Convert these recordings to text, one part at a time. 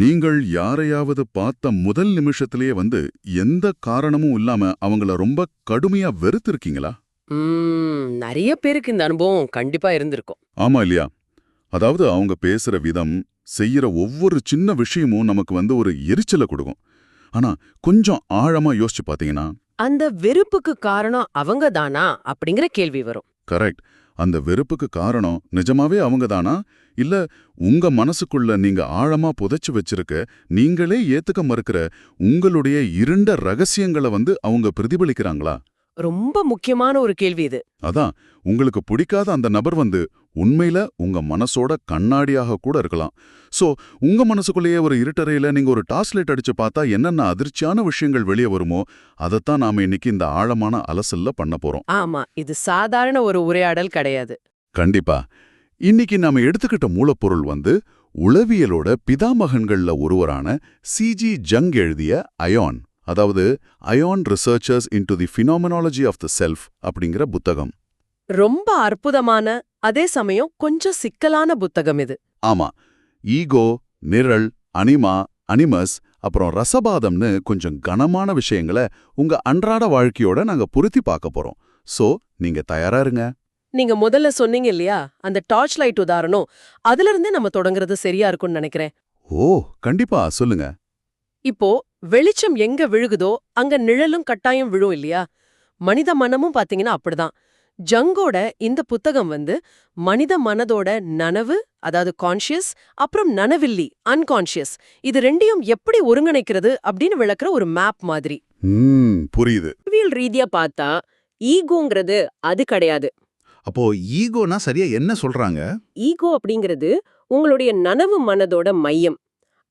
நீங்கள் யாரையாவது பார்த்த முதல் நிமிஷத்திலேயே எந்த காரணமும் இல்லாம அவங்கள ரொம்ப கடுமையா வெறுத்திருக்கீங்களா? நெறைய பேருக்கு இந்த அனுபவம் கண்டிப்பா இருந்திருக்கும். ஆமா இல்லையா? அதாவது அவங்க பேசுற விதம், செய்யற ஒவ்வொரு சின்ன விஷயமும் நமக்கு ஒரு எரிச்சலை கொடுக்கும். ஆனா கொஞ்சம் ஆழமா யோசிச்சு பாத்தீங்கன்னா, அந்த வெறுப்புக்கு காரணம் அவங்க தானா அப்படிங்கிற கேள்வி வரும். கரெக்ட். அந்த வெறுப்புக்கு காரணம் நிஜமாவே அவங்க தானா? இல்ல உங்க மனசுக்குள்ள நீங்க ஆழமா புதைச்சு வச்சிருக்க, நீங்களே ஏத்துக்க மறுக்கிற உங்களுடைய இருண்ட ரகசியங்களை அவங்க பிரதிபலிக்கிறாங்களா? ரொம்ப முக்கியமான ஒரு கேள்வி இது. அதான், உங்களுக்கு பிடிக்காத அந்த நபர் உண்மையில உங்க மனசோட கண்ணாடியாக கூட இருக்கலாம். சோ உங்க மனசுக்குள்ளேயே ஒரு இருட்டறையில நீங்க ஒரு டார்ச் லைட் அடிச்சு பார்த்தா என்னென்ன அதிர்ச்சியான விஷயங்கள் வெளியே வருமோ, அதைத்தான் நாம இன்னைக்கு இந்த ஆழமான அலசல்ல பண்ண போறோம். ஆமா, இது சாதாரண ஒரு உரையாடல் கிடையாது. கண்டிப்பா. இன்னைக்கு நாம எடுத்துக்கிட்ட மூலப்பொருள் உளவியலோட பிதாமகன்கள்ல ஒருவரான சிஜி ஜங் எழுதிய அயான், அதாவது Aion researches into the phenomenology of the self அப்படிங்கிற புத்தகம். ரொம்ப அற்புதமான, அதே சமயம் கொஞ்சம் சிக்கலான புத்தகம் இது. ஆமா, ஈகோ, நிரல், அனிமா, அனிமஸ், அப்புறம் ரசபாதம்னு கொஞ்சம் கனமான விஷயங்களை உங்க அன்றாட வாழ்க்கையோட நாங்க பொருத்தி பார்க்க போறோம். சோ நீங்க தயாரா இருங்க. நீங்க முதல்ல சொன்னீங்க இல்லையா, அந்த டார்ச் லைட் உதாரணம், அதுல இருந்தே நம்ம தொடங்குறது சரியா இருக்கும்னு நினைக்கிறேன். ஓ, கண்டிப்பா சொல்லுங்க. இப்போ வெளிச்சம் எங்க விழுகுதோ அங்க நிழலும் கட்டாயம் விழும் இல்லையா? மனித மனமும் பாத்தீங்கன்னா அப்படிதான். ஜங்கோட இந்த புத்தகம் மனித மனதோட நனவு, அதாவது கான்ஷியஸ், அப்புறம் நனவில்லி, அன்கான்ஷியஸ், இது ரெண்டையும் எப்படி ஒருங்கிணைக்கிறது அப்படின்னு விளக்குற ஒரு மேப் மாதிரி. புரியுது. அறிவியல் ரீதியா பார்த்தா ஈகோங்கிறது அது கிடையாது. அப்போ ஈகோனா சரியா என்ன சொல்றாங்க? ஈகோ அப்படிங்கிறது உங்களுடைய நனவு மனதோட மையம்.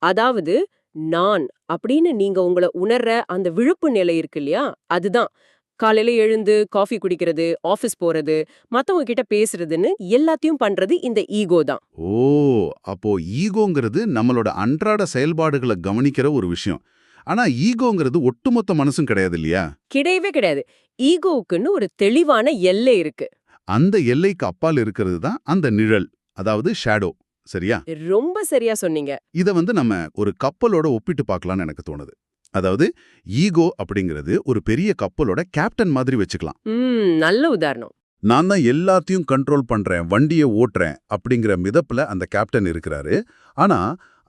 அதாவது நான் அப்படின்னு நீங்க உங்களை உணர்ற அந்த விழுப்பு நிலை இருக்கு இல்லையா, அதுதான். காலையில எழுந்து காஃபி குடிக்கிறது, ஆபீஸ் போறது, மத்தவங்க கிட்ட பேசுறதுன்னு எல்லாத்தையும் பண்றது இந்த ஈகோ தான். ஓ, அப்போ ஈகோங்கிறது நம்மளோட அன்றாட செயல்பாடுகளை கவனிக்கிற ஒரு விஷயம். ஆனா ஈகோங்கிறது ஒட்டுமொத்த மனசும் கிடையாது இல்லையா? கிடையவே கிடையாது. ஈகோவுக்குன்னு ஒரு தெளிவான எல்லை இருக்கு. அந்த எல்லைக்கு அப்பால் இருக்கிறது தான் அந்த நிழல், அதாவது ஷேடோ. சரியா? ரொம்ப சரியா சொன்னீங்க. இத நம்ம ஒரு கப்பலோட ஒப்பிட்டு பார்க்கலாம்னு எனக்கு தோணுது. அதாவது ஈகோ அப்படிங்கிறது ஒரு பெரிய கப்பலோட கேப்டன் மாதிரி வச்சுக்கலாம். நல்ல உதாரணம். நான் தான் எல்லாத்தையும் கண்ட்ரோல் பண்றேன், வண்டியை ஓட்டுறேன் அப்படிங்கிற மிதப்புல அந்த கேப்டன் இருக்கிறாரு. ஆனா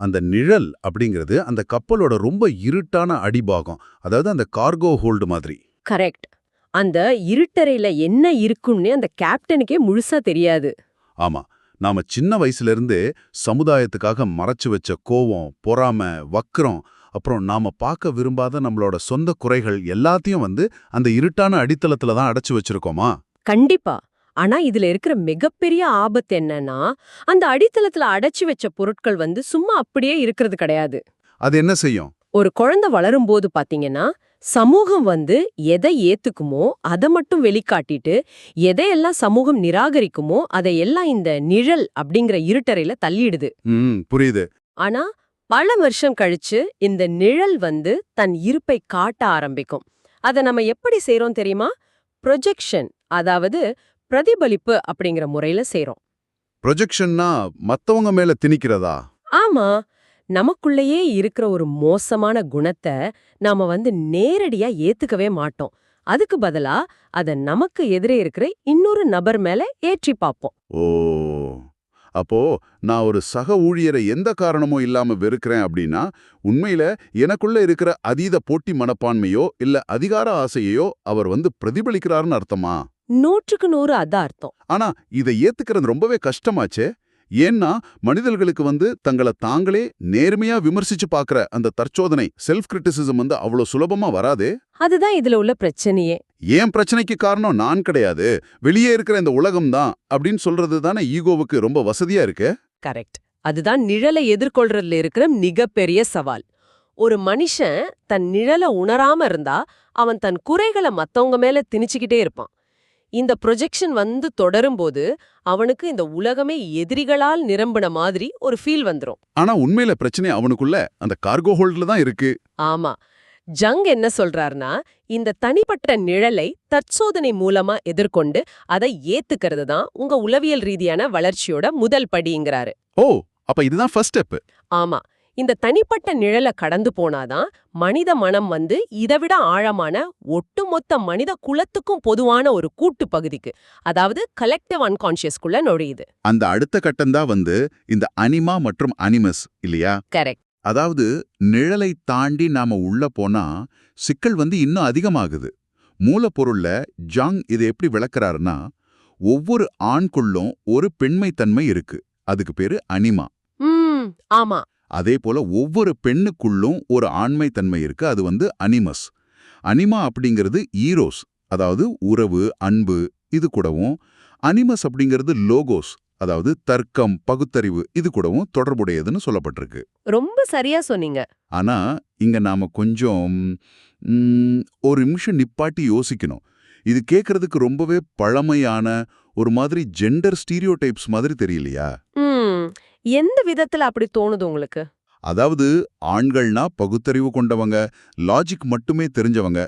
அந்த நிழல் அப்படிங்கிறது அந்த கப்பலோட ரொம்ப இருட்டான அடிபாகம், அதாவது அந்த கார்கோ ஹோல்டு மாதிரி. கரெக்ட். அந்த இருட்டறையில என்ன இருக்குன்னு அந்த கேப்டனுக்கே முழுசா தெரியாது. ஆமா, நாம சின்ன வயசுல இருந்தே சமுதாயத்துக்காக மறைச்சு வச்ச கோவம், பொறாமை, வக்ரம், அப்புறம் நாம பார்க்க விரும்பாத நம்மளோட சொந்த குறைகள் எல்லாத்தையும் அந்த இருட்டான அடித்தளத்துல தான் அடைச்சு வச்சிருக்கோமா? கண்டிப்பா. ஆனா இதுல இருக்கிற மிகப்பெரிய ஆபத்து என்னன்னா, அந்த அடித்தளத்துல அடைச்சு வச்ச பொருட்கள் சும்மா அப்படியே இருக்கிறது கிடையாது. அது என்ன செய்யும்? ஒரு குழந்தை வளரும்போது பாத்தீங்கன்னா, சமூகம் எதை ஏத்துக்குமோ அதை மட்டும் வெளிக்காட்டிட்டு, எதையெல்லாம் சமூகம் நிராகரிக்குமோ அதையெல்லாம் இந்த நிழல் அப்படிங்கிற இருட்டறையில தள்ளிடுது. புரியுது. ஆனா பல வருஷம் கழிச்சு இந்த நிழல் தன் இருப்பை காட்ட ஆரம்பிக்கும். அதை நம்ம எப்படி செய்றோம் தெரியுமா? ப்ரொஜெக்ஷன், அதாவது பிரதிபலிப்பு அப்படிங்கிற முறையில செய்றோம். ப்ரொஜெக்ஷன்னா மத்தவங்க மேல திணிக்கிறதா? ஆமா, நமக்குள்ளேயே இருக்கிற ஒரு மோசமான குணத்தை நாம நேரடியா ஏத்துக்கவே மாட்டோம். அதுக்கு பதிலா அத நமக்கு எதிரே இருக்கிற இன்னொரு நபர் மேல ஏற்றி பார்ப்போம். ஓ, அப்போ நான் ஒரு சக ஊழியரை எந்த காரணமும் இல்லாம வெறுக்கிறேன் அப்படின்னா, உண்மையில எனக்குள்ள இருக்கிற அதீத போட்டி மனப்பான்மையோ இல்ல அதிகார ஆசையோ அவர் பிரதிபலிக்கிறாருன்னு அர்த்தமா? 100க்கு 100 அதான் அர்த்தம். ஆனா இதை ஏத்துக்கிறது ரொம்பவே கஷ்டமாச்சே. ஏன்னா மனிதர்களுக்கு தங்களை தாங்களே நேர்மையா விமர்சிச்சு பார்க்கிற அந்த தற்சோதனை, செல்ஃப் கிரிட்டிசிசம் அவ்வளவு சுலபமா வராதே. அதுதான் இதுல உள்ள பிரச்சனையே. ஏன் பிரச்சனைக்கு காரணம் நான் கிடையாது, வெளியே இருக்கிற இந்த உலகம் தான் அப்படின்னு சொல்றது தானே ஈகோவுக்கு ரொம்ப வசதியா இருக்கு. கரெக்ட். அதுதான் நிழலை எதிர்கொள்றதுல இருக்கிற மிகப்பெரிய சவால். ஒரு மனுஷன் தன் நிழலை உணராம இருந்தா அவன் தன் குறைகளை மத்தவங்க மேல திணிச்சுக்கிட்டே இருப்பான். இந்த ப்ரொஜெக்ஷன் தொடரும்போது அவனுக்கு இந்த உலகமே எதிரிகளால் நிரம்பின மாதிரி ஒரு ஃபீல் வந்துரும். ஆனா உண்மையில பிரச்சனை அவனுக்குள்ள அந்த கார்கோ ஹோல்ட்ல தான் இருக்கு. ஆமா. ஜங் என்ன சொல்றாருன்னா, இந்த தனிப்பட்ட நிழலை தற்சோதனை மூலமா எதிர்கொண்டு அதை ஏத்துக்கிறது தான் உங்க உளவியல் ரீதியான வளர்ச்சியோட முதல் படிங்கிறாரு. ஓ, அப்ப இதுதான் ஃபர்ஸ்ட் ஸ்டெப். ஆமா, இந்த தனிப்பட்ட நிழல கடந்து போனாதான் மனித மனம் வந்து இதைவிட ஆழமான ஒட்டுமொத்த மனித குலத்துக்கும் பொதுவான ஒரு கூட்டு பகுதிக்கு, அதாவது கலெக்டிவ் அன்கான்ஷியஸ்குள்ள நுழையுது. அந்த அடுத்த கட்டம்தான் வந்து இந்த அனிமா மற்றும் அனிமஸ் இல்லையா? கரெக்ட். அதாவது நிழலை தாண்டி நாம உள்ள போனா சிக்கல் வந்து இன்னும் அதிகமாகுது. மூலப்பொருள்ல ஜங் இதை எப்படி விளக்குறாருன்னா, ஒவ்வொரு ஆண்குள்ளும் ஒரு பெண்மைத்தன்மை இருக்கு, அதுக்கு பேரு அனிமா. ஆமா. அதே போல ஒவ்வொரு பெண்ணுக்குள்ளும் ஒரு ஆண்மைத்தன்மை இருக்கு, அது வந்து அனிமஸ். அனிமா அப்படிங்கிறது ஈரோஸ், அதாவது உறவு, அன்பு, இது கூடவும் அனிமஸ் அப்படிங்கிறது லோகோஸ், அதாவது தர்க்கம், பகுத்தறிவு, இது கூடவும் தொடர்புடையதுன்னு சொல்லப்பட்டிருக்கு. ரொம்ப சரியா சொன்னீங்க. ஆனா இங்க நாம கொஞ்சம் ஒரு நிமிஷம் நிப்பாட்டி யோசிக்கணும். இது கேட்கறதுக்கு ரொம்பவே பழமையான ஒரு மாதிரி ஜெண்டர் ஸ்டீரியோடைப்ஸ் மாதிரி தெரியலையா? எந்த விதத்துல அப்படி தோணுது உங்களுக்கு? அதாவது ஆண்கள்னா பகுத்தறிவு கொண்டவங்க, லாஜிக் மட்டுமே தெரிஞ்சவங்க,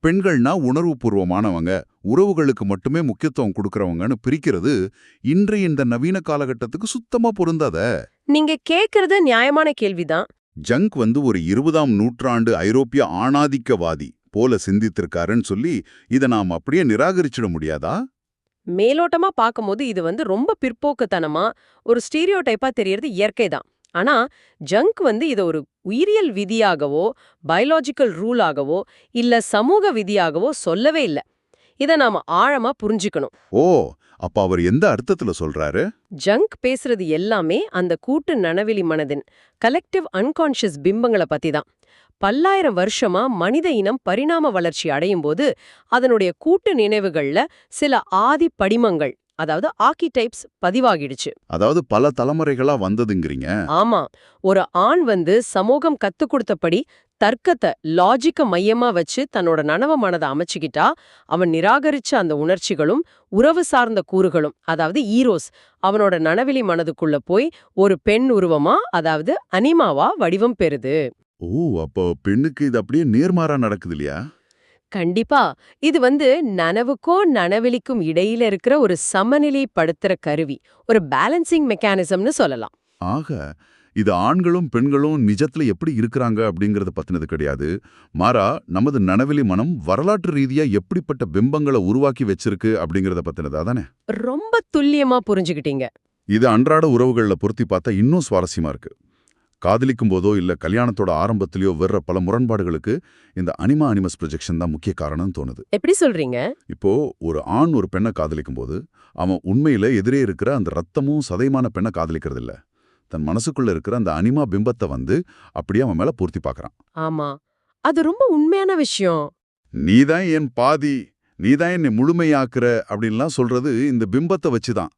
பெண்கள்னா உணர்வுபூர்வமானவங்க, உறவுகளுக்கு மட்டுமே முக்கியத்துவம் கொடுக்கறவங்கன்னு பிரிக்கிறது இன்றைய இந்த நவீன காலகட்டத்துக்கு சுத்தமா பொருந்தாத. நீங்க கேக்குறது நியாயமான கேள்விதான். ஜங்க் வந்து ஒரு 20ஆம் நூற்றாண்டு ஐரோப்பிய ஆணாதிக்கவாதி போல சிந்தித்திருக்காருன்னு சொல்லி இதை நாம் அப்படியே நிராகரிச்சிட முடியாதா? மேலோட்டமா பார்க்கும்போது இது வந்து ரொம்ப பிற்போக்குத்தனமா ஒரு ஸ்டீரியோடைப்பா தெரியறது இயற்கைதான். ஆனா ஜங்க் வந்து இத ஒரு உயிரியல் விதியாகவோ பயாலஜிக்கல் ரூலாகவோ இல்ல சமூக விதியாகவோ சொல்லவே இல்ல. இத நாம ஆழமா புரிஞ்சுக்கணும். ஓ, அப்ப அவர் எந்த அர்த்தத்துல சொல்றாரு? ஜங்க் பேசுறது எல்லாமே அந்த கூட்டு நனவிலி மனதின் கலெக்டிவ் அன்கான்ஷியஸ் பிம்பங்களை பத்தி தான். பல்லாயிரம் வருஷமா மனித இனம் பரிணாம வளர்ச்சி அடையும் போது அதனுடைய கூட்டு நினைவுகள்ல சில ஆதி படிமங்கள், அதாவது ஆர்க்கிடைப்ஸ் பதிவாகிடுச்சு. அதாவது பல தலைமுறைகளா வந்ததுங்கிறீங்க. ஆமா. ஒரு ஆண் வந்து சமூகம் கத்து கொடுத்தபடி தர்க்கத்தை, லாஜிக்க மையமா வச்சு தன்னோட நனவ மனதை அமைச்சுக்கிட்டா, அவன் நிராகரிச்ச அந்த உணர்ச்சிகளும் உறவு சார்ந்த கூறுகளும், அதாவது ஈரோஸ், அவனோட நனவிலி மனதுக்குள்ள போய் ஒரு பெண் உருவமா, அதாவது அனிமாவா வடிவம் பெறுது. ஓ, அப்போ பெண்ணுக்கு இது அப்படியே நேர்மாறா நடக்குது இல்லையா? கண்டிப்பா. இது வந்து நனவுக்கும் நனவெளிக்கும் இடையில இருக்கிற ஒரு சமநிலைப்படுத்துற கருவி, ஒரு பேலன்சிங் மெக்கானிசம்னு சொல்லலாம். ஆக இது ஆண்களும் பெண்களும் நிஜத்துல எப்படி இருக்கிறாங்க அப்படிங்கறத பத்தினது கிடையாது. மாறா நமது நனவெளி மனம் வரலாற்று ரீதியா எப்படிப்பட்ட பிம்பங்களை உருவாக்கி வச்சிருக்கு அப்படிங்கறத பத்தினதா தானே? ரொம்ப துல்லியமா புரிஞ்சுக்கிட்டீங்க. இது அன்றாட உறவுகள்ல பொருத்தி பார்த்தா இன்னும் சுவாரஸ்யமா இருக்கு. காதலிக்கும் போதோ இல்ல கல்யாணத்தோட ஆரம்பத்திலயோ வர்ற பல முரண்பாடுகளுக்கு இந்த அனிமா அனிமஸ் ப்ரொஜெக்ஷன் தான் முக்கிய காரணம்னு தோணுது. எப்படி சொல்றீங்க? இப்போ ஒரு ஆண் ஒரு பெண்ணை காதலிக்கும் போது அவன் உண்மையில எதிரே இருக்கிற அந்த ரத்தமும் சதைமான பெண்ணை காதலிக்கிறது இல்ல, தன் மனசுக்குள்ள இருக்கிற அந்த அனிமா பிம்பத்தை வந்து அப்படியே அவன் மேல பூர்த்தி பார்க்கறான். ஆமா, அது ரொம்ப உண்மையான விஷயம். நீதான் என் பாதி, நீதான் என்னை முழுமையாக்குற அப்படின்லாம் சொல்றது இந்த பிம்பத்தை வச்சுதான்.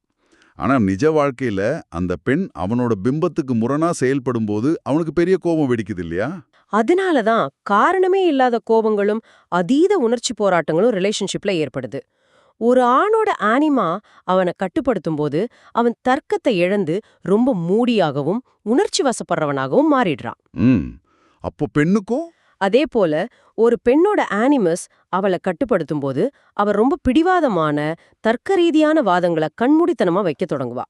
ஆனா நிஜ வாழ்க்கையில அந்த பெண் அவனோட பிம்பத்துக்கு முரணா செயல்படும் போது அவனுக்கு பெரிய கோபம் வெடிக்குது இல்லையா? அதனாலதான் காரணமே இல்லாத கோபங்களும் அதீத உணர்ச்சி போராட்டங்களும் ரிலேஷன்ஷிப்ல ஏற்படுது. ஒரு ஆணோட ஆனிமா அவனை கட்டுப்படுத்தும் போது அவன் தர்க்கத்தை இழந்து ரொம்ப மூடியாகவும் உணர்ச்சி வசப்படுறவனாகவும் மாறிடுறான். அப்போ பெண்ணுக்கும் அதே போல ஒரு பெண்ணோட ஆனிமஸ் அவளை கட்டுப்படுத்தும் போது அவ ரொம்ப பிடிவாதமான தர்க்க ரீதியான வாதங்களை கண்மூடித்தனமா வைக்க தொடங்குவா.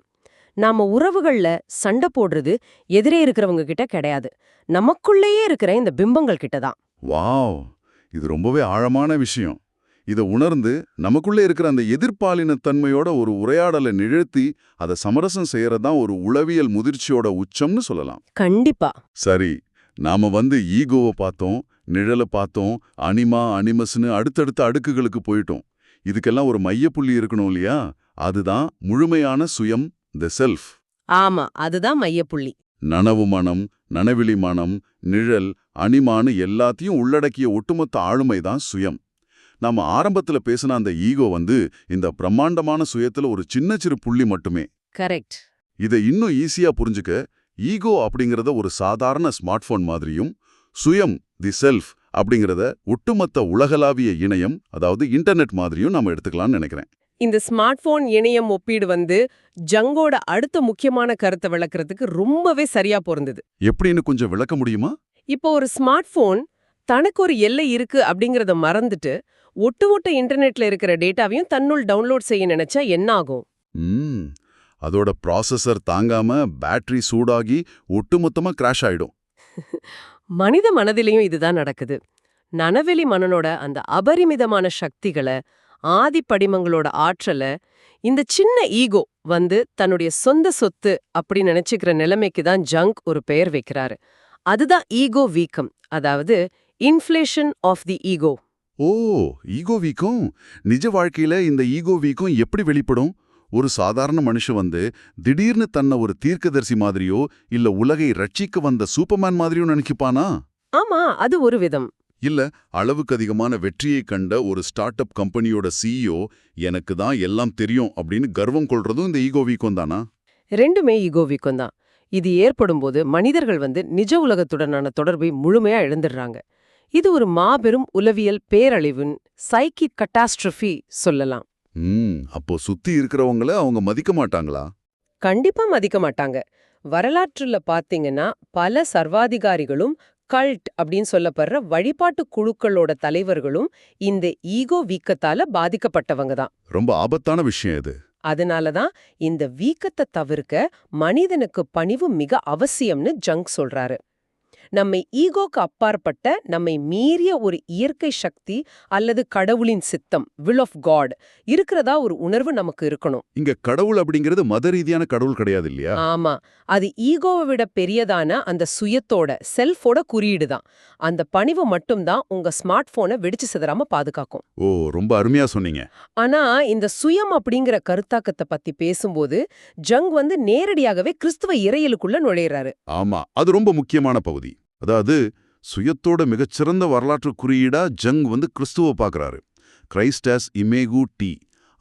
நாம உறவுகள்ல சண்டை போடுறது எதிரே இருக்கிறவங்க கிட்ட கிடையாது, நமக்குள்ளேயே இருக்கிற இந்த பிம்பங்கள் கிட்டதான். வாவ், இது ரொம்பவே ஆழமான விஷயம். இதை உணர்ந்து நமக்குள்ளே இருக்கிற அந்த எதிர்ப்பாலின தன்மையோட ஒரு உரையாடலை நிகழ்த்தி அதை சமரசம் செய்யறதுதான் ஒரு உளவியல் முதிர்ச்சியோட உச்சம்னு சொல்லலாம். கண்டிப்பா. சரி, நாம வந்து ஈகோவை பார்த்தோம், நிழலை பார்த்தோம், அனிமா அனிமஸ்னு அடுத்தடுத்த அடுக்குகளுக்கு போயிட்டோம். இதுக்கெல்லாம் ஒரு மையப்புள்ளி இருக்கணும் இல்லையா? அதுதான் முழுமையான சுயம், தி செல்ஃப். ஆமா, அதுதான் மையப்புள்ளி. நனவு மனம், நனவிலி மனம், நிழல், அனிமான்னு எல்லாத்தையும் உள்ளடக்கிய ஒட்டுமொத்த ஆளுமைதான் சுயம். நாம ஆரம்பத்துல பேசின அந்த ஈகோ வந்து இந்த பிரம்மாண்டமான சுயத்துல ஒரு சின்ன சிறு புள்ளி மட்டுமே. கரெக்ட். இதை இன்னும் ஈஸியா புரிஞ்சுக்க ஈகோ அப்படிங்கறத ஒரு சாதாரண ஸ்மார்ட் போன் மாதிரியும், சுயம் தி செல்ஃப் அப்படிங்கறத ஒட்டுமொத்த உலகளாவிய இணையம், அதாவது இன்டர்நெட் மாதிரியும் நம்ம எடுத்துக்கலாம்னு நினைக்கிறேன். இந்த ஸ்மார்ட் போன் இணையம் ஒப்பீடு வந்து ஜங்கோட அடுத்த முக்கியமான கருத்தை விளக்குறதுக்கு ரொம்பவே சரியா பொருந்தது. எப்படின்னு கொஞ்சம் விளக்க முடியுமா? இப்போ ஒரு ஸ்மார்ட் போன் தனக்கு ஒரு எல்லை இருக்கு அப்படிங்கறத மறந்துட்டு ஒட்டுமொத்த இன்டர்நெட்ல இருக்கிற டேட்டாவையும் தன்னுள் டவுன்லோட் செய்ய நினைச்சா என்ன ஆகும்? அதோட ப்ராசஸர் தாங்காம பேட்டரி சூடாகி ஒட்டுமொத்தமா கிராஷ் ஆயிடும். மனித மனதிலையும் இதுதான் நடக்குது. நனவெளி மனனோட அந்த அபரிமிதமான சக்திகளை, ஆதிப்படிமங்களோட ஆற்றலை இந்த சின்ன ஈகோ தன்னுடைய சொந்த சொத்து அப்படி நினைச்சுக்கிற நிலைமைக்கு தான் ஜங்க் ஒரு பெயர் வைக்கிறாரு. அதுதான் ஈகோ வீக்கம், அதாவது இன்ஃப்ளேஷன் ஆஃப் தி ஈகோ. ஓ, ஈகோ வீக்கம். நிஜ வாழ்க்கையில இந்த ஈகோ வீக்கம் எப்படி வெளிப்படும்? ஒரு சாதாரண மனுஷன் திடீர்னு தன்னை ஒரு தீர்க்கதரிசி மாதிரியோ இல்ல உலகை ரட்சிக்க வந்த சூப்பர்மேன் மாதிரியோ நினைக்குப்பானா? ஆமா, அது ஒரு விதம். இல்ல அளவுக்கு அதிகமான வெற்றியை கண்ட ஒரு ஸ்டார்ட் அப் கம்பெனியோட சிஇஓ எனக்கு தான் எல்லாம் தெரியும் அப்படின்னு கர்வம் கொள்றதும் இந்த ஈகோ வீக்கம் தானா? ரெண்டுமே ஈகோ வீக்கம் தான். இது ஏற்படும்போது மனிதர்கள் நிஜ உலகத்துடனான தொடர்பை முழுமையா இழந்துடுறாங்க. இது ஒரு மாபெரும் உளவியல் பேரழிவின் சைக்கிக் கட்டாஸ்ட்ரஃபி சொல்லலாம். அப்போ சுத்தி இருக்கிறவங்கள அவங்க மதிக்க மாட்டாங்களா? கண்டிப்பா மதிக்க மாட்டாங்க. வரலாற்றுல பாத்தீங்கன்னா பல சர்வாதிகாரிகளும் கல்ட் அப்படின்னு சொல்லப்படுற வழிபாட்டு குழுக்களோட தலைவர்களும் இந்த ஈகோ வீக்கத்தால பாதிக்கப்பட்டவங்க தான். ரொம்ப ஆபத்தான விஷயம் இது. அதனாலதான் இந்த வீக்கத்தை தவிர்க்க மனிதனுக்கு பணிவு மிக அவசியம்னு ஜங்க் சொல்றாரு. நம்மை ஈகோக்கு அப்பாற்பட்ட நம்மை மீறிய ஒரு இயற்கை சக்தி அல்லது கடவுளின் சித்தம், வில் ஆஃப் காட் இருக்கிறதா ஒரு உணர்வு நமக்கு இருக்கணும். இங்க கடவுள் அப்படிங்கிறது மத ரீதியான கடவுள் கிடையாது இல்லையா? ஆமா, அது ஈகோவை விட பெரியதான அந்த சுயத்தோட செல்ஃபோட குறியீடு தான். அந்த பணிவு மட்டும்தான் உங்க ஸ்மார்ட் போனை வெடிச்சு சிதறாம பாதுகாக்கும். ஓ, ரொம்ப அருமையா சொன்னீங்க. ஆனா இந்த சுயம் அப்படிங்கிற கருத்தாக்கத்தை பத்தி பேசும்போது ஜங் நேரடியாகவே கிறிஸ்துவ இறையலுக்குள்ள நுழையிறாரு. ஆமா, அது ரொம்ப முக்கியமான பகுதி. அதாவது சுயத்தோட மிகச்சிறந்த வரலாற்று குறியீடா ஜங் கிறிஸ்துவ பார்க்கறாரு. Christ as imago dei.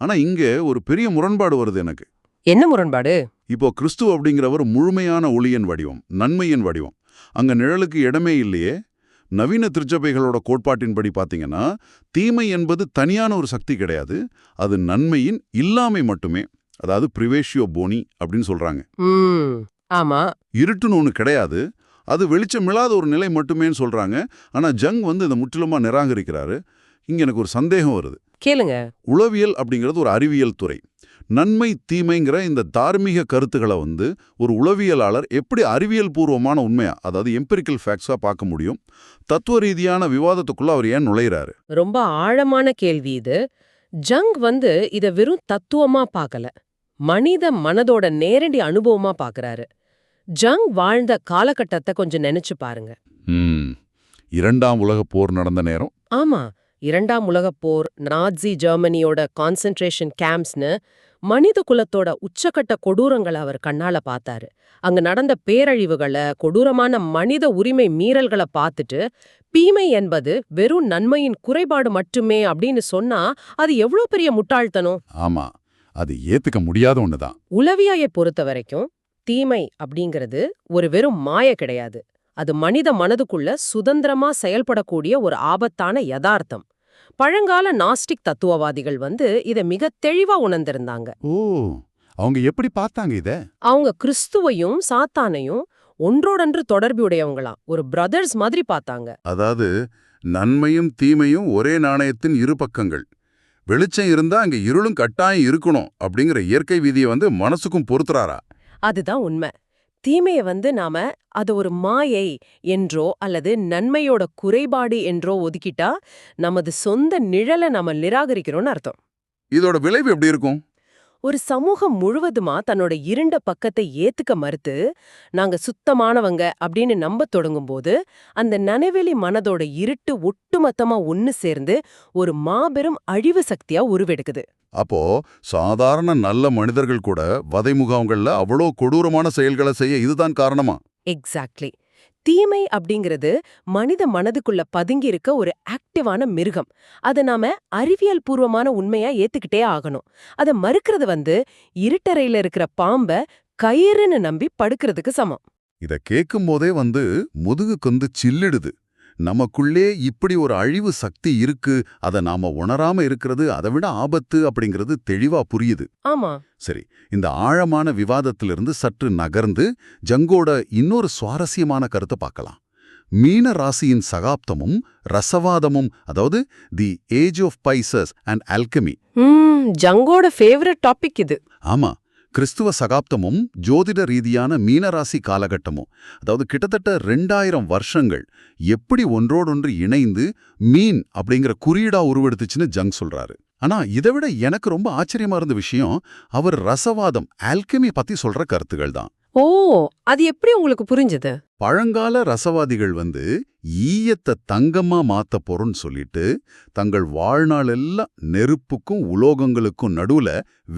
ஆனா இங்க ஒரு பெரிய முரண்பாடு வருது எனக்கு. என்ன முரண்பாடு? இப்போ கிறிஸ்து அப்படிங்கிறவர் முழுமையான ஒளியின் வடிவம், நன்மையின் வடிவம். அங்க நிழலுக்கு இடமே இல்லையே. நவீன திருச்சபைகளோட கோட்பாட்டின்படி பாத்தீங்கன்னா தீமை என்பது தனியான ஒரு சக்தி கிடையாது, அது நன்மையின் இல்லாமை மட்டுமே. அதாவது பிரிவேஷியோ போனி அப்படின்னு சொல்றாங்க. ஆமா, இருட்டுன்னு ஒண்ணு கிடையாது, அது வெளிச்சமில்லாத ஒரு நிலை மட்டுமேன்னு சொல்றாங்க. ஆனா ஜங் இதை முற்றிலுமா நிராகரிக்கிறாரு. இங்க எனக்கு ஒரு சந்தேகம் வருது. கேளுங்க. உளவியல் அப்படிங்கிறது ஒரு அறிவியல் துறை. நன்மை தீமைங்கிற இந்த தார்மீக கருத்துக்களை ஒரு உளவியலாளர் எப்படி அறிவியல் பூர்வமான உண்மையா, அதாவது எம்பிரிக்கல் ஃபேக்ட்ஸா பார்க்க முடியும்? தத்துவ ரீதியான விவாதத்துக்குள்ள அவர் ஏன் நுழையிறாரு? ரொம்ப ஆழமான கேள்வி இது. ஜங் இத வெறும் தத்துவமா பார்க்கல, மனித மனதோட நேரடி அனுபவமா பார்க்கறாரு. ஜங் வாழ்ந்த காலகட்டத்தை கொஞ்சம் நினைச்சு பாருங்க. இரண்டாம் உலகப் போர் நடந்த நேரம். ஆமா, இரண்டாம் உலகப் போர், நாட்சி ஜெர்மனியோட கான்சென்ட்ரேஷன் கேம்ப்ஸ்னு மனித குலத்தோட உச்சக்கட்ட கொடூரங்களை அவர் கண்ணால பார்த்தாரு. அங்க நடந்த பேரழிவுகளை, கொடூரமான மனித உரிமை மீறல்களை பார்த்துட்டு தீமை என்பது வெறும் நன்மையின் குறைபாடு மட்டுமே அப்படின்னு சொன்னா அது எவ்வளவு பெரிய முட்டாள்தனம். ஆமா, அது ஏத்துக்க முடியாத ஒண்ணுதான். உளவியலை பொறுத்த வரைக்கும் தீமை அப்படிங்கிறது ஒரு வெறும் மாய கிடையாது. அது மனித மனதுக்குள்ள சுதந்திரமா செயல்படக்கூடிய ஒரு ஆபத்தான யதார்த்தம். பழங்கால நாஸ்டிக் தத்துவவாதிகள் இத மிக தெளிவா உணர்ந்திருந்தாங்க. ஓ, அவங்க எப்படி பார்த்தாங்க இத? அவங்க கிறிஸ்துவையும் சாத்தானையும் ஒன்றோடொன்று தொடர்புடையவங்களாம், ஒரு பிரதர்ஸ் மாதிரி பார்த்தாங்க. அதாவது நன்மையும் தீமையும் ஒரே நாணயத்தின் இரு பக்கங்கள். வெளிச்சம் இருந்தா அங்க இருளும் கட்டாயம் இருக்கணும் அப்படிங்கிற இயற்கை விதியை மனசுக்கும் பொறுத்துறாரா? அதுதான் உண்மை. தீமையை நாம அது ஒரு மாயை என்றோ அல்லது நன்மையோட குறைபாடு என்றோ ஒதுக்கிட்டா நமது சொந்த நிழலை நாம நிராகரிக்கிறோம்னு அர்த்தம். இதோட விளைவு எப்படி இருக்கும்? ஒரு சமூகம் முழுவதுமா தன்னோட இருண்ட பக்கத்தை ஏத்துக்க மறுத்து நாங்க சுத்தமானவங்க அப்படின்னு நம்ப தொடங்கும்போது அந்த நனவெளி மனதோட இருட்டு ஒட்டுமொத்தமா ஒன்னு சேர்ந்து ஒரு மாபெரும் அழிவு சக்தியா உருவெடுக்குது. அப்போ சாதாரண நல்ல மனிதர்கள் கூட வதை முகாம்கள்ல அவ்வளோ கொடூரமான செயல்களை செய்ய இதுதான் காரணமா? எக்ஸாக்ட்லி. தீமை அப்படிங்கிறது மனித மனதுக்குள்ள பதுங்கி இருக்க ஒரு ஆக்டிவான மிருகம். அதை நாம அறிவியல் பூர்வமான உண்மையா ஏத்துக்கிட்டே ஆகணும். அதை மறுக்கிறது இருட்டறையில இருக்கிற பாம்ப கயிறுன்னு நம்பி படுக்கிறதுக்கு சமம். இத கேட்கும் போதே முதுகுக்கு சில்லிடுது. நமக்குள்ளே இப்படி ஒரு அழிவு சக்தி இருக்கு, அதை நாம உணராம இருக்கிறது அதை விட ஆபத்து அப்படிங்கிறது தெளிவா புரியுது. ஆமா. சரி, இந்த ஆழமான விவாதத்திலிருந்து சற்று நகர்ந்து ஜங்கோட இன்னொரு சுவாரஸ்யமான கருத்தை பார்க்கலாம். மீன ராசியின் சகாப்தமும் ரசவாதமும், அதாவது the age of Pisces and alchemy. ஜங்கோட ஃபேவரட் டாபிக் இது. ஆமா, கிறிஸ்துவ சகாப்தமும் ஜோதிட ரீதியான மீனராசி காலகட்டமும், அதாவது கிட்டத்தட்ட 2000 வருஷங்கள் எப்படி ஒன்றோடொன்று இணைந்து மீன் அப்படிங்கிற குறியீடா உருவெடுத்துச்சுன்னு ஜங் சொல்றாரு. ஆனா இதை விட எனக்கு ரொம்ப ஆச்சரியமா இருந்த விஷயம் அவர் ரசவாதம், ஆல்கெமி பத்தி சொல்ற கருத்துகள் தான். ஓ, அது எப்படி உங்களுக்கு புரிஞ்சது? பழங்கால ரசவாதிகள் ஈயத்தை தங்கமா மாத்த போறோம்னு சொல்லிட்டு தங்கள் வாழ்நாள் எல்லாம் நெருப்புக்கும் உலோகங்களுக்கும் நடுவுல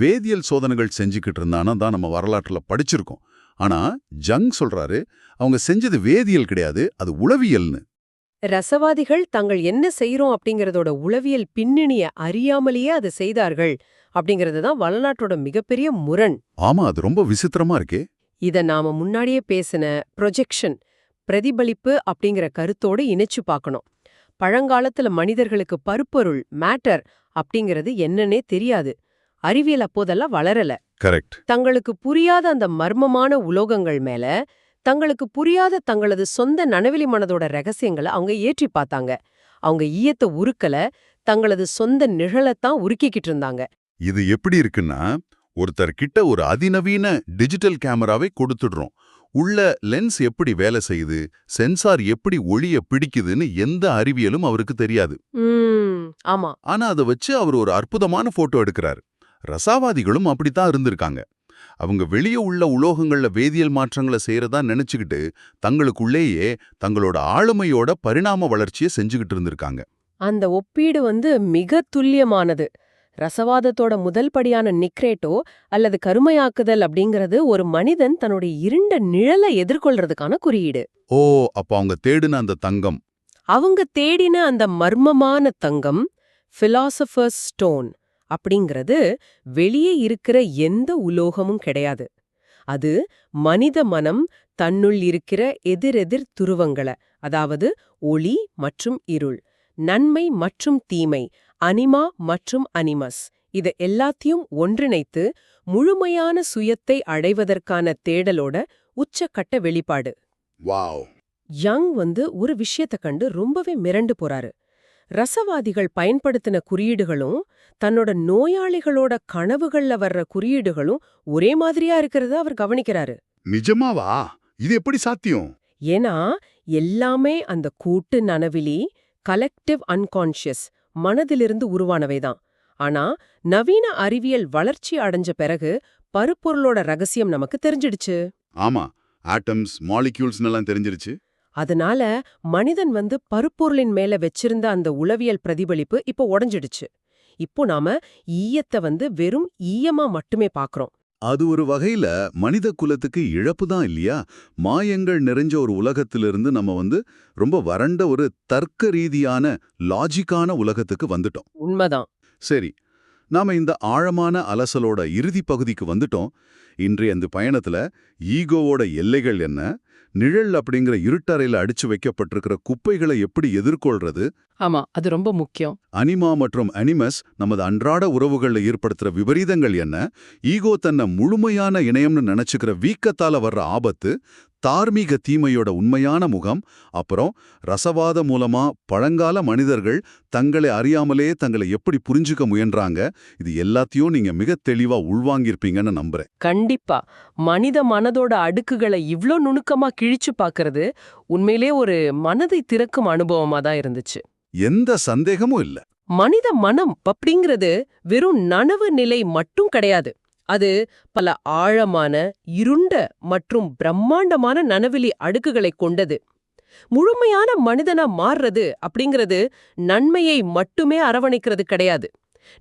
வேதியியல் சோதனைகள் செஞ்சுக்கிட்டு இருந்தானா தான் நம்ம வரலாற்றுல படிச்சிருக்கோம். ஆனா ஜங் சொல்றாரு அவங்க செஞ்சது வேதியியல் கிடையாது, அது உளவியல்னு. ரசவாதிகள் தாங்கள் என்ன செய்யறோம் அப்படிங்கறதோட உளவியல் பின்னணிய அறியாமலேயே அதை செய்தார்கள் அப்படிங்கறது தான் வரலாற்றோட மிகப்பெரிய முரண். ஆமா, அது ரொம்ப விசித்திரமா இருக்கே. இத நாம முன்னாடியே பேசின ப்ரொஜெக்ஷன், பிரதிபலிப்பு அப்படிங்கிற கருத்தோடு இணைச்சு பார்க்கணும். பழங்காலத்துல மனிதர்களுக்கு பருப்பொருள், மேட்டர் அப்படிங்கிறது என்னன்னே தெரியாது. அறிவியல் அப்போதெல்லாம் வளரல. கரெக்ட். தங்களுக்கு புரியாத அந்த மர்மமான உலோகங்கள் மேல தங்களுக்கு புரியாத தங்களது சொந்த நனவெளி மனதோட ரகசியங்களை அவங்க ஏற்றி பார்த்தாங்க. அவங்க ஈயத்தை உருக்கல, தங்களது சொந்த நிழலைத்தான் உருக்கிக்கிட்டு இருந்தாங்க. இது எப்படி இருக்குன்னா, ஒருத்தர் கிட்ட ஒரு அதிநவீன டிஜிட்டல் கேமராவை கொடுத்துடுறோம். உள்ள லென்ஸ் எப்படி வேலை செய்யுது, சென்சார் எப்படி ஒளிய பிடிக்குதுன்னு எந்த அறிவியலும் அவருக்கு தெரியாது. ஆமா. ஆனா அதை வச்சு அவர் ஒரு அற்புதமான போட்டோ எடுக்கிறாரு. ரசாவாதிகளும் அப்படித்தான் இருந்திருக்காங்க. அவங்க வெளியே உள்ள உலோகங்கள்ல வேதியியல் மாற்றங்களை செய்யறதா நினைச்சுக்கிட்டு தங்களுக்குள்ளேயே தங்களோட ஆளுமையோட பரிணாம வளர்ச்சியை செஞ்சுக்கிட்டு இருந்திருக்காங்க. அந்த ஒப்பீடு மிக துல்லியமானது. ரசவாதத்தோட முதல் படியான நிக்ரேட்டோ அல்லது கருமையாக்குதல் அப்படிங்கிறது ஒரு மனிதன் தன்னுடைய இருண்ட நிழலை எதிர்கொள்றதுக்கான குறியீடு. ஓ, அப்ப அவங்க தேடின அந்த தங்கம், அவங்க தேடின அந்த மர்மமான தங்கம், பிலாசபர்ஸ் ஸ்டோன் அப்படிங்கிறது வெளியே இருக்கிற எந்த உலோகமும் கிடையாது. அது மனித மனம் தன்னுள் இருக்கிற எதிரெதிர் துருவங்களை, அதாவது ஒளி மற்றும் இருள், நன்மை மற்றும் தீமை, அனிமா மற்றும் அனிமஸ், இது எல்லாத்தையும் ஒன்றிணைத்து முழுமையான சுயத்தை அடைவதற்கான தேடலோட உச்சக்கட்ட வெளிப்பாடு. வாவ். யங் ஒரு விஷயத்தை கண்டு ரொம்பவே மிரண்டு போறாரு. ரசவாதிகள் பயன்படுத்தின குறியீடுகளும் தன்னோட நோயாளிகளோட கனவுகள்ல வர்ற குறியீடுகளும் ஒரே மாதிரியா இருக்கிறத அவர் கவனிக்கிறாரு. நிஜமாவா? இது எப்படி சாத்தியம்? ஏன்னா எல்லாமே அந்த கூட்டு நனவிலி, கலெக்டிவ் அன்கான்ஷியஸ் மனதிலிருந்து உருவானவைதான். ஆனா நவீன அறிவியல் வளர்ச்சி அடைஞ்ச பிறகு பருப்பொருளோட ரகசியம் நமக்கு தெரிஞ்சிடுச்சு. ஆமா, ஆட்டம்ஸ், மாலிக்யூல்ஸ் எல்லாம் தெரிஞ்சிருச்சு. அதனால மனிதன் பருப்பொருளின் மேல வச்சிருந்த அந்த உளவியல் பிரதிபலிப்பு இப்போ உடைஞ்சிடுச்சு. இப்போ நாம ஈயத்தை வெறும் ஈயமா மட்டுமே பாக்குறோம். அது ஒரு வகையில மனித குலத்துக்கு இழப்பு தான் இல்லையா? மாயங்கள் நிறைஞ்ச ஒரு உலகத்திலிருந்து நம்ம ரொம்ப வறண்ட ஒரு தர்க்க ரீதியான லாஜிக்கான உலகத்துக்கு வந்துட்டோம். உண்மைதான். சரி, நாம இந்த ஆழமான அலசலோட இறுதி பகுதிக்கு வந்துட்டோம். இன்றைய அந்த பயணத்துல ஈகோவோட எல்லைகள் என்ன, நிழல் அப்படிங்கிற இருட்டறையில அடிச்சு வைக்கப்பட்டிருக்கிற குப்பைகளை எப்படி எதிர்கொள்றது, ஆமா, அது ரொம்ப முக்கியம். அனிமா மற்றும் அனிமஸ் நமது அன்றாட உறவுகள்ல ஏற்படுத்துற விபரீதங்கள் என்ன, ஈகோ தன்னை முழுமையான இணையம்னு நினைச்சுக்கிற வீக்கத்தால வர்ற ஆபத்து, தார்மீக தீமையோட உண்மையான முகம், அப்புறம் ரசவாத மூலமா பழங்கால மனிதர்கள் தங்களை அறியாமலே தங்களை எப்படி புரிஞ்சுக்க முயன்றாங்க, இது எல்லாத்தையும் நீங்க மிக தெளிவா உள்வாங்கியிருப்பீங்கன்னு நம்புறேன். கண்டிப்பா. மனித மனதோட அடுக்குகளை இவ்ளோ நுணுக்கமா கிழிச்சு பாக்குறது உண்மையிலே ஒரு மனதை திறக்கும் அனுபவமா தான் இருந்துச்சு. எந்த சந்தேகமும் இல்ல. மனித மனம் அப்படிங்கிறது வெறும் நனவு நிலை மட்டும் கிடையாது. அது பல ஆழமான, இருண்ட மற்றும் பிரம்மாண்டமான நனவிலி அடுக்குகளை கொண்டது. முழுமையான மனிதனா மாறுறது அப்படிங்கிறது நன்மையை மட்டுமே அரவணைக்கிறது கிடையாது.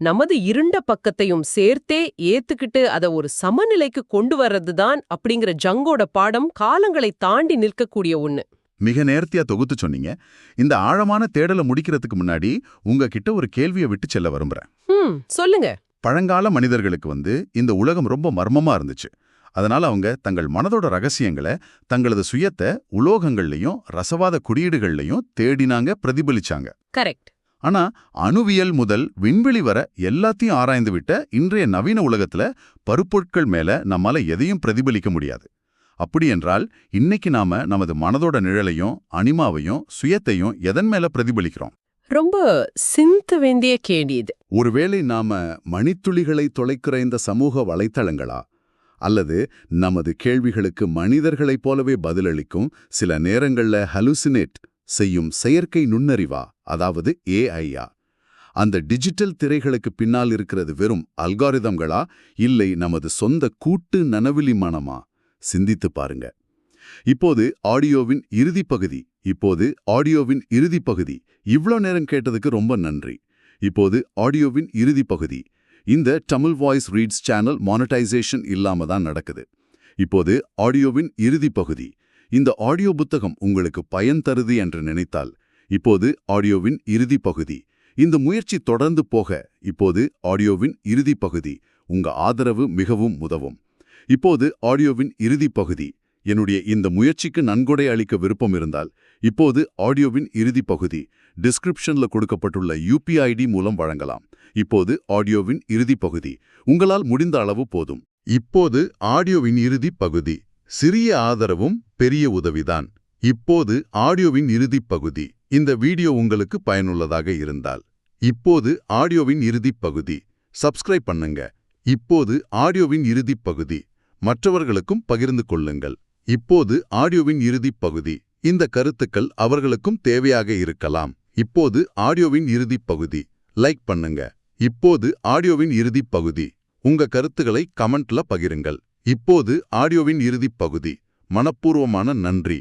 நமது இருண்ட பக்கத்தையும் சேர்த்தே ஏத்துக்கிட்டு அதை ஒரு சமநிலைக்கு கொண்டு வர்றதுதான் அப்படிங்கிற ஜங்கோட பாடம் காலங்களை தாண்டி நிற்கக்கூடிய ஒண்ணு. மிக நேர்த்தியா தொகுத்து சொன்னீங்க. இந்த ஆழமான தேடலை முடிக்கிறதுக்கு முன்னாடி உங்ககிட்ட ஒரு கேள்வியை விட்டு செல்ல விரும்புறேன். சொல்லுங்க. பழங்கால மனிதர்களுக்கு இந்த உலகம் ரொம்ப மர்மமா இருந்துச்சு. அதனால அவங்க தங்கள் மனதோட ரகசியங்களை, தங்களது சுயத்தை உலோகங்கள்லையும் ரசவாத குறியீடுகள்லையும் தேடினாங்க, பிரதிபலிச்சாங்க. கரெக்ட். ஆனா அணுவியல் முதல் விண்வெளி வர எல்லாத்தையும் ஆராய்ந்து விட்ட இன்றைய நவீன உலகத்துல பருப்பொருட்கள் மேல நம்மால எதையும் பிரதிபலிக்க முடியாது. அப்படி என்றால் இன்னைக்கு நாம நமது மனதோட நிழலையும் அனிமாவையும் சுயத்தையும் எதன் மேல பிரதிபலிக்கிறோம்? ரொம்ப சிந்த வேண்டிய கேள்வி இது. ஒருவேளை நாம மணித்துளிகளை தொலைக்கிற இந்த சமூக வலைத்தளங்களா, அல்லது நமது கேள்விகளுக்கு மனிதர்களைப் போலவே பதிலளிக்கும், சில நேரங்கள்ல ஹலுசினேட் செய்யும் செயற்கை நுண்ணறிவா, அதாவது ஏஐயா? அந்த டிஜிட்டல் திரைகளுக்கு பின்னால் இருக்கிறது வெறும் அல்காரிதம்களா, இல்லை நமது சொந்த கூட்டு நனவிலி மனமா? சிந்தித்து பாருங்க. இப்போது ஆடியோவின் இறுதிப் பகுதி. இவ்ளோ நேரம் கேட்டதுக்கு ரொம்ப நன்றி. இப்போது ஆடியோவின் இறுதிப் பகுதி. இந்த Tamil voice reads channel monetisation இல்லாம தான் நடக்குது. இப்போது ஆடியோவின் இறுதிப் பகுதி. இந்த ஆடியோ புத்தகம் உங்களுக்கு பயன் தருது என்று நினைத்தால், இப்போது ஆடியோவின் இறுதிப் பகுதி. இந்த முயற்சி தொடர்ந்து போக, இப்போது ஆடியோவின் இறுதிப் பகுதி. உங்க ஆதரவு மிகவும் உதவும். இப்போது ஆடியோவின் இறுதிப் பகுதி. என்னுடைய இந்த முயற்சிக்கு நன்கொடை அளிக்க விருப்பம் இருந்தால், இப்போது ஆடியோவின் இறுதிப் பகுதி டிஸ்கிரிப்ஷன்ல கொடுக்கப்பட்டுள்ள UPI மூலம் வழங்கலாம். இப்போது ஆடியோவின் இறுதிப் பகுதி. உங்களால் முடிந்த அளவு போதும். இப்போது ஆடியோவின் இறுதிப் பகுதி. சிறிய ஆதரவும் பெரிய உதவிதான். இப்போது ஆடியோவின் இறுதிப் பகுதி. இந்த வீடியோ உங்களுக்கு பயனுள்ளதாக இருந்தால், இப்போது ஆடியோவின் இறுதிப் பகுதி. சப்ஸ்கிரைப் பண்ணுங்க. இப்போது ஆடியோவின் இறுதிப் பகுதி. மற்றவர்களுக்கும் பகிர்ந்து கொள்ளுங்கள். இப்போது ஆடியோவின் இறுதிப் பகுதி. இந்த கருத்துக்கள் அவர்களுக்கும் தேவையாக இருக்கலாம். இப்போது ஆடியோவின் இறுதிப் பகுதி. லைக் பண்ணுங்க. இப்போது ஆடியோவின் இறுதிப் பகுதி. உங்க கருத்துக்களை கமெண்ட்ல பகிருங்கள். இப்போது ஆடியோவின் இறுதிப் பகுதி. மனப்பூர்வமான நன்றி.